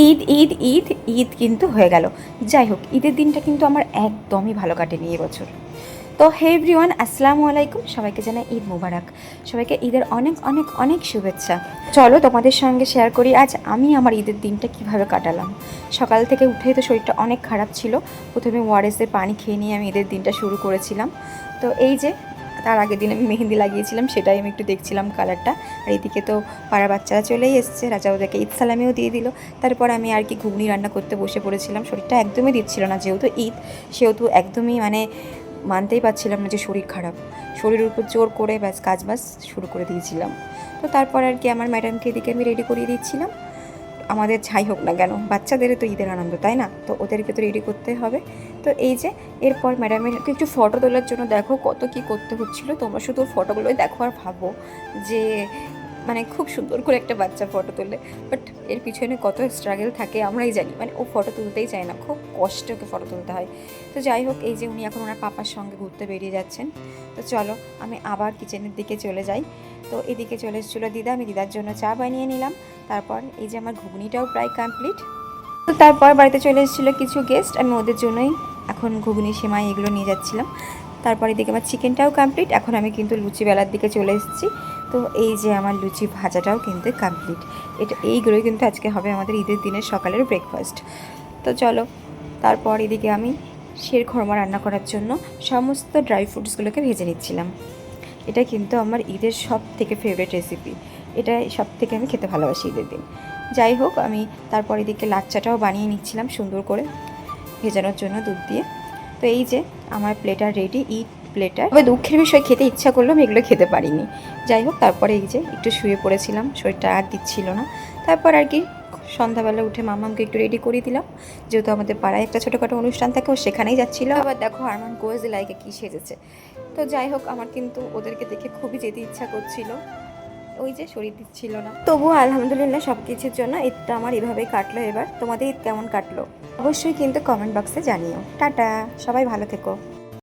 ঈদ ঈদ ঈদ ঈদ কিন্তু হয়ে গেল। যাই হোক, ঈদের দিনটা কিন্তু আমার একদমই ভালো কাটেনি এবছর। তো হে এভরিওয়ান, আসসালামু আলাইকুম, সবাইকে জানাই ঈদ মুবারক, সবাইকে ঈদের অনেক অনেক অনেক শুভেচ্ছা। চলো তোমাদের সঙ্গে শেয়ার করি আজ আমি আমার ঈদের দিনটা কিভাবে কাটালাম। সকাল থেকে উঠেই তো শরীরটা অনেক খারাপ ছিল, প্রথমে ওআরএসের পানি খেয়ে নিয়ে আমি ঈদের দিনটা শুরু করেছিলাম। তো এই যে তার আগের দিন আমি মেহেন্দি লাগিয়েছিলাম, সেটাই আমি একটু দেখছিলাম কালারটা। আর এদিকে তো পাড়ার বাচ্চারা চলেই এসছে, রাজা ওদেরকে ঈদ সালামিও দিয়ে দিল। তারপর আমি আর কি ঘুগনি রান্না করতে বসে পড়েছিলাম। শরীরটা একদমই দিচ্ছিল না, যেহেতু ঈদ সেহেতু একদমই মানতেই পারছিলাম না যে শরীর খারাপ। শরীরের উপর জোর করে ব্যাস কাজ বাজ শুরু করে দিয়েছিলাম। তো তারপর আর কি আমার ম্যাডামকে এদিকে আমি রেডি করিয়ে দিচ্ছিলাম। আমাদের যাই হোক না কেন, বাচ্চাদেরও তো ঈদের আনন্দ, তাই না? তো ওদেরকে তো রেডি করতে হবে। তো এই যে এরপর ম্যাডামের একটু ফটো তোলার জন্য দেখো কত কি করতে হচ্ছিলো। তোমরা শুধু ফটোগুলোই দেখো আর ভাবো যে খুব সুন্দর করে একটা বাচ্চা ফটো তোলে, বাট এর পিছনে কত স্ট্রাগল থাকে আমরাই জানি। ও ফটো তুলতেই চায় না, খুব কষ্টে ওকে ফটো তুলতে হয়। তো যাই হোক, এই যে উনি এখন ওনার পাপার সঙ্গে ঘুরতে বেরিয়ে যাচ্ছেন। তো চলো আমি আবার কিচেনের দিকে চলে যাই। তো এদিকে চলে এসেছিলো দিদা, আমি দিদার জন্য চা বানিয়ে নিলাম। তারপর এই যে আমার ঘুগনিটাও প্রায় কমপ্লিট। তো তারপর বাড়িতে চলে এসেছিলো কিছু গেস্ট, আমি ওদের জন্যই এখন ঘুগনি সেমাই এগুলো নিয়ে যাচ্ছিলাম। তারপরে এদিকে আমার চিকেনটাও কমপ্লিট, এখন আমি কিন্তু লুচি বেলার দিকে চলে এসেছি। তো এই যে আমার লুচি ভাজাটাও কিন্তু কমপ্লিট। এইগুলোই কিন্তু আজকে হবে আমাদের ঈদের দিনের সকালের ব্রেকফাস্ট। তো চলো, তারপর এদিকে আমি শিরখোরমা রান্না করার জন্য সমস্ত ড্রাই ফ্রুটসগুলোকে ভেজে নিচ্ছিলাম। এটা কিন্তু আমার ঈদের সব থেকে ফেভারিট রেসিপি, এটা সব থেকে আমি খেতে ভালোবাসি ঈদের দিন। যাই হোক, আমি তারপর এদিকে লাচ্চাটাও বানিয়ে নিচ্ছিলাম সুন্দর করে ভেজানোর জন্য দুধ দিয়ে। তো এই যে আমার প্লেটার রেডি, ঈদ প্লেটার। তবে দুঃখের বিষয়, খেতে ইচ্ছা করলাম, এগুলো খেতে পারিনি। যাই হোক, তারপরে এই যে একটু শুয়ে পড়েছিলাম, শরীরটা আর দিচ্ছিল না। তারপর আর কি সন্ধ্যাবেলা উঠে মামামকে একটু রেডি করে দিলাম, যেহেতু আমাদের পাড়ায় একটা ছোটোখাটো অনুষ্ঠান থাকে, ও সেখানেই যাচ্ছিলো। আবার দেখো আরমান কোয়েজ লাইকে কী সেজেছে। তো যাই হোক, আমার কিন্তু ওদেরকে দেখে খুবই যেতে ইচ্ছা করছিল, ওই যে শরীর দিচ্ছিল না। তবুও আলহামদুলিল্লাহ সব কিছুর জন্য ঈদটা আমার এভাবেই কাটলো। এবার তোমাদের ঈদ কেমন কাটলো অবশ্যই কিন্তু কমেন্ট বক্সে জানিও। টাটা, সবাই ভালো থেকো।